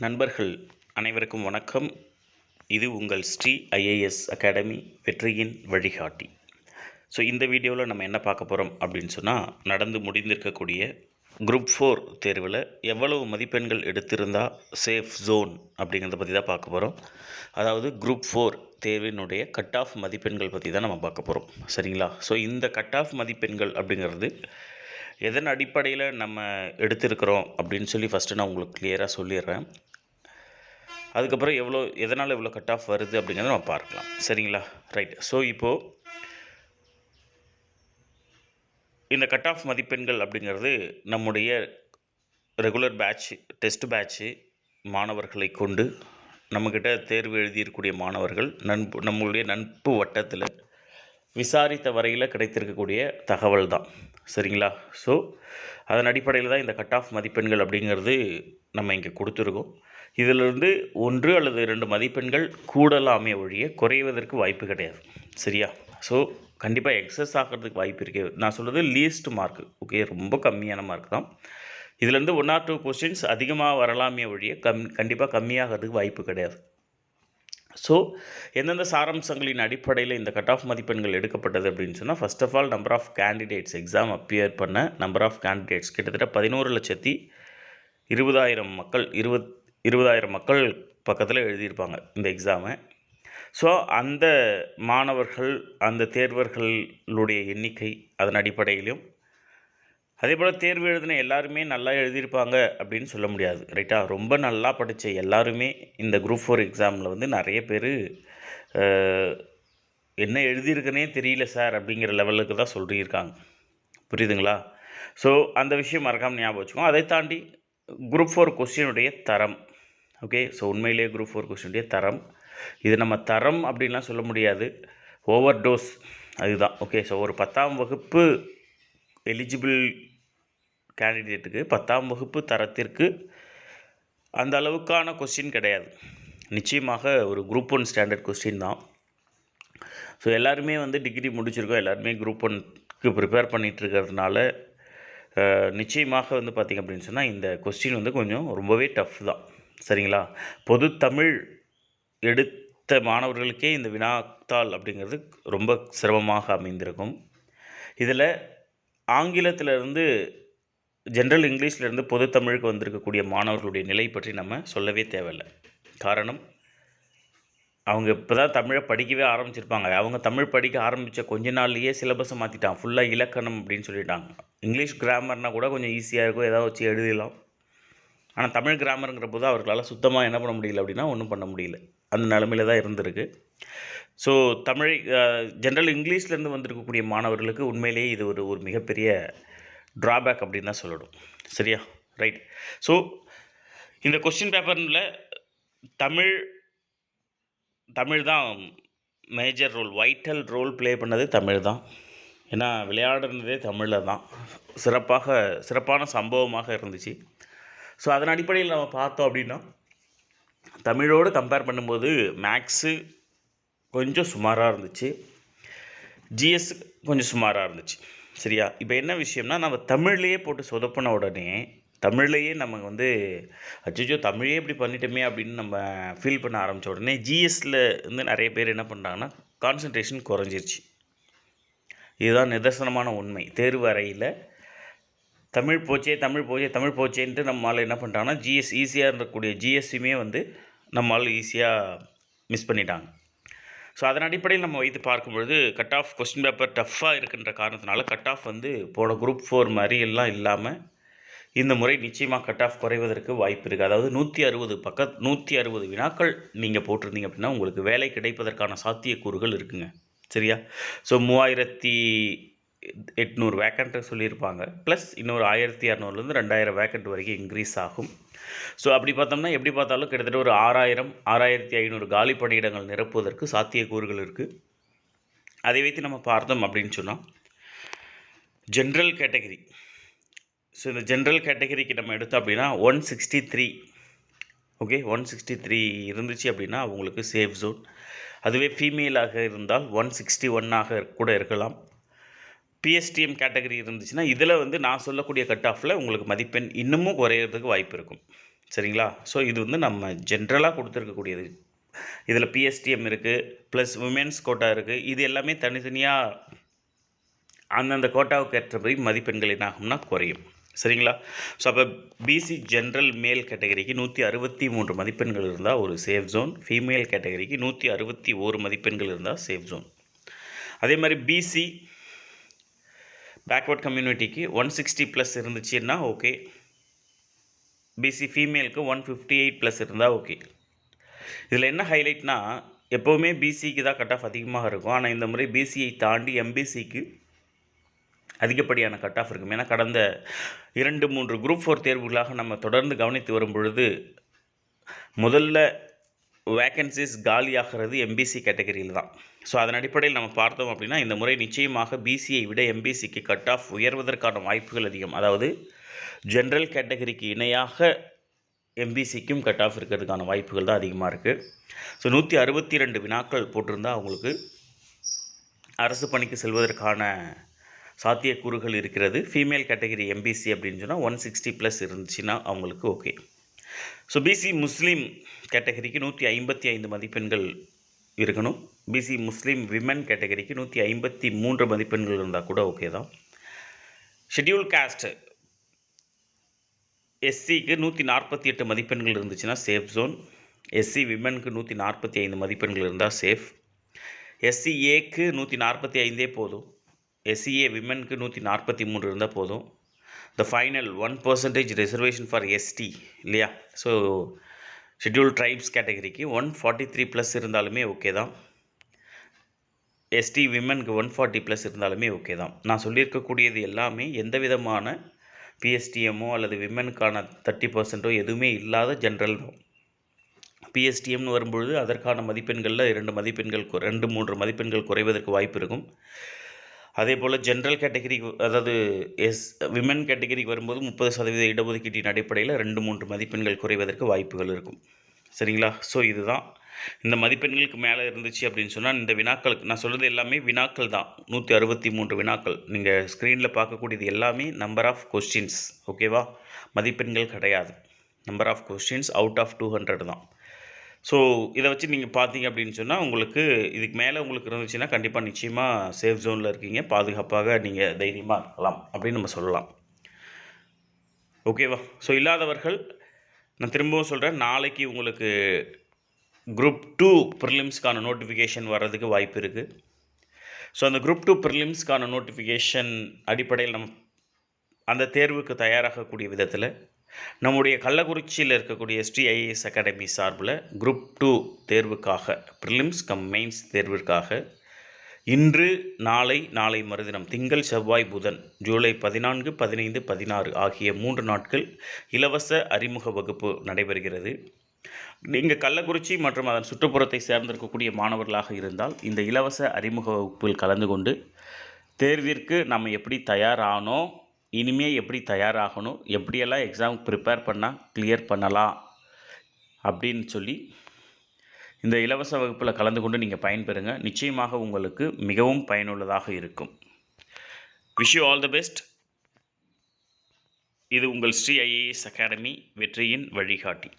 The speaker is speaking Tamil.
நண்பர்கள் அனைவருக்கும் வணக்கம். இது உங்கள் ஸ்ரீ ஐஏஎஸ் அகாடமி வெற்றியின் வழிகாட்டி. ஸோ இந்த வீடியோவில் நம்ம என்ன பார்க்க போகிறோம் அப்படின்னு சொன்னால், நடந்து முடிந்திருக்கக்கூடிய குரூப் 4 தேர்வில் எவ்வளவு மதிப்பெண்கள் எடுத்திருந்தால் சேஃப் ஜோன் அப்படிங்கிறத பற்றி தான் பார்க்க போகிறோம். அதாவது குரூப் 4 தேர்வினுடைய கட் ஆஃப் மதிப்பெண்கள் பற்றி தான் நம்ம பார்க்க போகிறோம். சரிங்களா? ஸோ இந்த கட் ஆஃப் மதிப்பெண்கள் அப்படிங்கிறது எதன் அடிப்படையில் நம்ம எடுத்திருக்கிறோம் அப்படின்னு சொல்லி ஃபஸ்ட்டு நான் உங்களுக்கு கிளியராக சொல்லிடுறேன். அதுக்கப்புறம் எதனால் எவ்வளோ கட் ஆஃப் வருது அப்படிங்கிறத நம்ம பார்க்கலாம். சரிங்களா? ரைட். ஸோ இப்போது இந்த கட் ஆஃப் மதிப்பெண்கள் அப்படிங்கிறது நம்முடைய ரெகுலர் பேட்ச், டெஸ்ட் பேட்ச்சு மாணவர்களை கொண்டு நம்மக்கிட்ட தேர்வு எழுதியிருக்கக்கூடிய மாணவர்கள் நம்மளுடைய நட்பு வட்டத்தில் விசாரித்த வரையில் கிடைத்திருக்கக்கூடிய தகவல் தான். சரிங்களா? ஸோ அதன் அடிப்படையில் தான் இந்த கட் ஆஃப் மதிப்பெண்கள் அப்படிங்கிறது நம்ம இங்கே கொடுத்துருக்கோம். இதிலிருந்து 1 அல்லது 2 மதிப்பெண்கள் கூடலாமே ஒழிய குறைவதற்கு வாய்ப்பு கிடையாது. சரியா? ஸோ கண்டிப்பாக எக்ஸஸ் ஆகிறதுக்கு வாய்ப்பு இருக்குது. நான் சொல்கிறது லீஸ்ட் மார்க். ஓகே, ரொம்ப கம்மியான மார்க் தான். இதிலேருந்து 1 or 2 கொஸ்டின்ஸ் அதிகமாக வரலாமே ஒழிய கண்டிப்பாக கம்மியாகிறதுக்கு வாய்ப்பு கிடையாது. ஸோ எந்தெந்த சாராம்சங்களின் அடிப்படையில் இந்த கட் ஆஃப் மதிப்பெண்கள் எடுக்கப்பட்டது அப்படின்னு சொன்னால், first of all number of candidates, exam appear பண்ண நம்பர் ஆஃப் கேண்டிடேட்ஸ் கிட்டத்தட்ட 11,20,000 மக்கள் 20,000 மக்கள் பக்கத்தில் எழுதியிருப்பாங்க இந்த எக்ஸாமை. ஸோ அந்த மாணவர்கள், அந்த தேர்வர்களுடைய எண்ணிக்கை, அதன் அடிப்படையிலும் அதே போல் தேர்வு எழுதின எல்லாருமே நல்லா எழுதியிருப்பாங்க அப்படின்னு சொல்ல முடியாது. ரைட்டா? ரொம்ப நல்லா படித்த எல்லாருமே இந்த குரூப் 4 எக்ஸாமில் வந்து நிறைய பேர் என்ன எழுதியிருக்குன்னே தெரியல சார் அப்படிங்கிற லெவலுக்கு தான் சொல்லியிருக்காங்க. புரியுதுங்களா? ஸோ அந்த விஷயம் மறக்காமல் ஞாபகம் வச்சுக்கோங்க. அதை தாண்டி குரூப் 4 கொஸ்டினுடைய தரம். ஓகே, ஸோ உண்மையிலேயே குரூப் 4 கொஸ்டினுடைய தரம், இது நம்ம தரம் அப்படின்லாம் சொல்ல முடியாது, ஓவர் டோஸ் அதுதான். ஓகே, ஸோ ஒரு 10ஆம் வகுப்பு எலிஜிபிள் கேண்டிடேட்டுக்கு 10ஆம் வகுப்பு தரத்திற்கு அந்த அளவுக்கான கொஸ்டின் கிடையாது. நிச்சயமாக ஒரு குரூப் 1 ஸ்டாண்டர்ட் கொஸ்டின் தான். ஸோ எல்லாருமே வந்து டிகிரி முடிச்சிருக்கோம், எல்லாருமே குரூப் 1க்கு ப்ரிப்பேர் பண்ணிகிட்ருக்கிறதுனால நிச்சயமாக வந்து பார்த்திங்க அப்படின்னு சொன்னால் இந்த கொஸ்டின் வந்து கொஞ்சம் ரொம்பவே டஃப் தான். சரிங்களா? பொது தமிழ் எடுத்த மாணவர்களுக்கே இந்த வினாத்தாள் அப்படிங்கிறது ரொம்ப சிரமமாக அமைந்திருக்கும். இதில் ஆங்கிலத்திலிருந்து ஜென்ரல் இங்கிலீஷ்லேருந்து பொது தமிழுக்கு வந்திருக்கக்கூடிய மாணவர்களுடைய நிலை பற்றி நம்ம சொல்லவே தேவையில்லை. காரணம், அவங்க இப்போ தான் தமிழை படிக்கவே ஆரம்பிச்சிருப்பாங்க. அவங்க தமிழ் படிக்க ஆரம்பித்த கொஞ்ச நாள்லேயே சிலபஸை மாற்றிட்டாங்க, ஃபுல்லாக இலக்கணம் அப்படின்னு சொல்லிட்டாங்க. இங்கிலீஷ் கிராமர்னால் கூட கொஞ்சம் ஈஸியாக இருக்கும், ஏதாவது வச்சு எழுதலாம். ஆனால் தமிழ் கிராமருங்கிற போது அவர்களால் சுத்தமாக என்ன பண்ண முடியல அப்படின்னா ஒன்றும் பண்ண முடியல, அந்த நிலமையில தான் இருந்திருக்கு. ஸோ தமிழ் ஜென்ரல் இங்கிலீஷ்லேருந்து வந்திருக்கக்கூடிய மாணவர்களுக்கு உண்மையிலேயே இது ஒரு மிகப்பெரிய ட்ராபேக் அப்படின்னு தான் சொல்லணும். சரியா? ரைட். ஸோ இந்த கொஸ்டின் பேப்பரில் தமிழ் தான் major role, vital role play பண்ணது தமிழ் தான். ஏன்னா விளையாடுனதே தமிழில் தான். சிறப்பான சம்பவமாக இருந்துச்சு. ஸோ அதன் அடிப்படையில் நம்ம பார்த்தோம் அப்படின்னா, தமிழோடு கம்பேர் பண்ணும்போது மேக்ஸு கொஞ்சம் சுமாராக இருந்துச்சு, ஜிஎஸ் கொஞ்சம் சுமாராக இருந்துச்சு. சரியா? இப்போ என்ன விஷயம்னா, நம்ம தமிழ்லேயே போட்டு சொதப்பின உடனே தமிழ்லேயே நம்ம வந்து அச்சோ தமிழே இப்படி பண்ணிட்டோமே அப்படின்னு நம்ம ஃபீல் பண்ண ஆரம்பித்த உடனே ஜிஎஸ்சில் வந்து நிறைய பேர் என்ன பண்ணுறாங்கன்னா கான்சன்ட்ரேஷன் குறைஞ்சிருச்சு. இதுதான் நிதர்சனமான உண்மை. தேர்வு அறையில் தமிழ் போச்சேன்ட்டு நம்மளால் என்ன பண்ணிட்டாங்கன்னா ஜிஎஸ் ஈஸியாக இருக்கக்கூடிய ஜிஎஸ்சியுமே வந்து நம்மளால் ஈஸியாக மிஸ் பண்ணிட்டாங்க. ஸோ அதன் அடிப்படையில் நம்ம வைத்து பார்க்கும்பொழுது கட் ஆஃப் கொஸ்டின் பேப்பர் டஃப்பாக இருக்கின்ற காரணத்தினால கட் ஆஃப் வந்து போன குரூப் 4 மாதிரி எல்லாம் இல்லாமல் இந்த முறை நிச்சயமாக கட் ஆஃப் குறைவதற்கு வாய்ப்பு இருக்குது. அதாவது 160 வினாக்கள் நீங்கள் போட்டிருந்தீங்க அப்படின்னா உங்களுக்கு வேலை கிடைப்பதற்கான சாத்தியக்கூறுகள் இருக்குங்க. சரியா? ஸோ 3,800 வேக்கண்ட்டு சொல்லியிருப்பாங்க, ப்ளஸ் இன்னொரு 1,200லேருந்து 2,000 வேக்கண்ட் வரைக்கும் இன்க்ரீஸ் ஆகும். ஸோ அப்படி பார்த்தோம்னா எப்படி பார்த்தாலும் கிட்டத்தட்ட ஒரு 6,500 காலி பணியிடங்கள் நிரப்புவதற்கு சாத்தியக்கூறுகள் இருக்குது. அதை வைத்து நம்ம பார்த்தோம் அப்படின்னு சொன்னால், ஜென்ரல் கேட்டகரி, ஸோ இந்த ஜென்ரல் கேட்டகரிக்கு நம்ம எடுத்தோம் அப்படின்னா 163, ஓகே 163 இருந்துச்சு அப்படின்னா அவங்களுக்கு சேஃப் ஜோன். அதுவே ஃபீமேலாக இருந்தால் 161ஆக கூட இருக்கலாம். பிஎஸ்டிஎம் கேட்டகரி இருந்துச்சுன்னா இதில் வந்து நான் சொல்லக்கூடிய கட் ஆஃபில் உங்களுக்கு மதிப்பெண் இன்னமும் குறையிறதுக்கு வாய்ப்பு இருக்கும். சரிங்களா? ஸோ இது வந்து நம்ம ஜென்ரலாக கொடுத்துருக்கக்கூடியது. இதில் பிஎஸ்டிஎம் இருக்குது, ப்ளஸ் விமென்ஸ் கோட்டா இருக்குது. இது எல்லாமே தனித்தனியாக அந்தந்த கோட்டாவுக்கு ஏற்றபடி மதிப்பெண்கள் என்ன ஆகும்னா குறையும். சரிங்களா? ஸோ அப்போ பிசி ஜென்ரல் மேல் கேட்டகரிக்கு 163 மதிப்பெண்கள் இருந்தால் ஒரு சேஃப் ஜோன், ஃபீமேல் கேட்டகரிக்கு 161 மதிப்பெண்கள் இருந்தால் சேஃப் ஜோன். அதே மாதிரி பிசி பேக்வர்ட் கம்யூனிட்டிக்கு 160 ப்ளஸ் இருந்துச்சுன்னா ஓகே. பிசி ஃபீமேலுக்கு 158 ப்ளஸ் இருந்தால் ஓகே. இதில் என்ன ஹைலைட்னா, எப்போவுமே பிசிக்கு தான் கட் ஆஃப் அதிகமாக இருக்கும். ஆனால் இந்த முறை பிசியை தாண்டி எம்பிசிக்கு அதிகப்படியான கட் ஆஃப் இருக்கும். ஏன்னா கடந்த 2-3 குரூப் 4 தேர்வுகளாக நம்ம தொடர்ந்து கவனித்து வரும் பொழுது முதல்ல வேக்கன்சிஸ் காலியாகிறது எம்பிசி கேட்டகரியில் தான். ஸோ அதன் அடிப்படையில் நம்ம பார்த்தோம் அப்படின்னா இந்த முறை நிச்சயமாக பிசியை விட எம்பிசிக்கு கட் ஆஃப் உயர்வதற்கான வாய்ப்புகள் அதிகம். அதாவது ஜென்ரல் கேட்டகரிக்கு இணையாக எம்பிசிக்கும் கட் ஆஃப் இருக்கிறதுக்கான வாய்ப்புகள் தான் அதிகமாக இருக்குது. ஸோ 162 வினாக்கள் போட்டிருந்தால் அவங்களுக்கு அரசு பணிக்கு செல்வதற்கான சாத்தியக்கூறுகள் இருக்கிறது. ஃபீமேல் கேட்டகரி எம்பிசி அப்படின்னு சொன்னால் 160 ப்ளஸ் இருந்துச்சுன்னா அவங்களுக்கு ஓகே. ஸோ பிசி முஸ்லீம் கேட்டகரிக்கு 155 மதிப்பெண்கள் இருக்கணும். பிசி முஸ்லீம் விமன் கேட்டகரிக்கு 153 மதிப்பெண்கள் இருந்தால் கூட ஓகே தான். ஷெட்யூல் காஸ்ட் எஸ்சிக்கு 148 மதிப்பெண்கள் இருந்துச்சுன்னா சேஃப் ஜோன். எஸ்சி விமனுக்கு 145 மதிப்பெண்கள் இருந்தால் சேஃப். எஸ்சிஏக்கு 145 போதும். எஸ்சிஏ விமனுக்கு 143 இருந்தால் போதும். The final 1% reservation for ST இல்லையா? ஸோ ஷெட்யூல் ட்ரைப்ஸ் கேட்டகரிக்கு 143 ப்ளஸ் இருந்தாலுமே ஓகே தான். எஸ்டி விமனுக்கு 140 ப்ளஸ் இருந்தாலுமே ஓகே தான். நான் சொல்லியிருக்கக்கூடியது எல்லாமே எந்த விதமான பிஎஸ்டிஎம்மோ அல்லது விமனுக்கான 30% எதுவுமே இல்லாத ஜென்ரல் தான். பிஎஸ்டிஎம்னு வரும்பொழுது அதற்கான மதிப்பெண்களில் 2-3 மதிப்பெண்கள் குறைவதற்கு வாய்ப்பு இருக்கும். அதே போல் ஜென்ரல் கேட்டகரி, அதாவது விமன் கேட்டகரிக்கு வரும்போது 30% இடஒதுக்கீட்டின் அடிப்படையில் 2-3 மதிப்பெண்கள் குறைவதற்கு வாய்ப்புகள் இருக்கும். சரிங்களா? ஸோ இதுதான். இந்த மதிப்பெண்களுக்கு மேலே இருந்துச்சு அப்படின்னு சொன்னால் இந்த வினாக்களுக்கு நான் சொல்கிறது எல்லாமே வினாக்கள் தான். 163 வினாக்கள். நீங்கள் ஸ்க்ரீனில் பார்க்கக்கூடியது எல்லாமே நம்பர் ஆஃப் கொஸ்டின்ஸ். ஓகேவா? மதிப்பெண்கள் கிடையாது. Number of questions out of 200 தான். ஸோ இதை வச்சு நீங்கள் பார்த்தீங்க அப்படின்னு சொன்னால் உங்களுக்கு இதுக்கு மேலே உங்களுக்கு இருந்துச்சுன்னா கண்டிப்பாக நிச்சயமாக சேஃப் ஜோனில் இருக்கீங்க, பாதுகாப்பாக நீங்கள் தைரியமாக இருக்கலாம் அப்படின்னு நம்ம சொல்லலாம். ஓகேவா? ஸோ இல்லாதவர்கள் நான் திரும்பவும் சொல்கிறேன், நாளைக்கு உங்களுக்கு குரூப் 2 ப்ரிலிம்ஸ்க்கான நோட்டிஃபிகேஷன் வர்றதுக்கு வாய்ப்பு இருக்குது. ஸோ அந்த குரூப் 2 ப்ரிலிம்ஸ்க்கான நோட்டிஃபிகேஷன் அடிப்படையில் நம்ம அந்த தேர்வுக்கு தயாராகக்கூடிய விதத்தில் நம்முடைய கள்ளக்குறிச்சியில் இருக்கக்கூடிய ஸ்ரீ ஐஏஎஸ் அகாடமி சார்பில் குரூப் 2 தேர்வுக்காக ப்ரிலிம்ஸ் கம் மெயின்ஸ் தேர்விற்காக இன்று நாளை மறுதினம் திங்கள் செவ்வாய் புதன் ஜூலை 14, 15, 16 ஆகிய 3 நாட்கள் இலவச அறிமுக வகுப்பு நடைபெறுகிறது. நீங்கள் கள்ளக்குறிச்சி மற்றும் அதன் சுற்றுப்புறத்தை சேர்ந்திருக்கக்கூடிய மாணவர்களாக இருந்தால் இந்த இலவச அறிமுக வகுப்பில் கலந்து கொண்டு தேர்விற்கு நம்ம எப்படி தயாரானோம், இனிமேல் எப்படி தயாராகணும், எப்படியெல்லாம் எக்ஸாம் ப்ரிப்பேர் பண்ணால் கிளியர் பண்ணலாம் அப்படின்னு சொல்லி இந்த இலவச வகுப்பில் கலந்து கொண்டு நீங்கள் பயன்பெறுங்க. நிச்சயமாக உங்களுக்கு மிகவும் பயனுள்ளதாக இருக்கும். Wish you all the best. இது உங்கள் ஸ்ரீ ஐஏஎஸ் அகாடமி, வெற்றியின் வழிகாட்டி.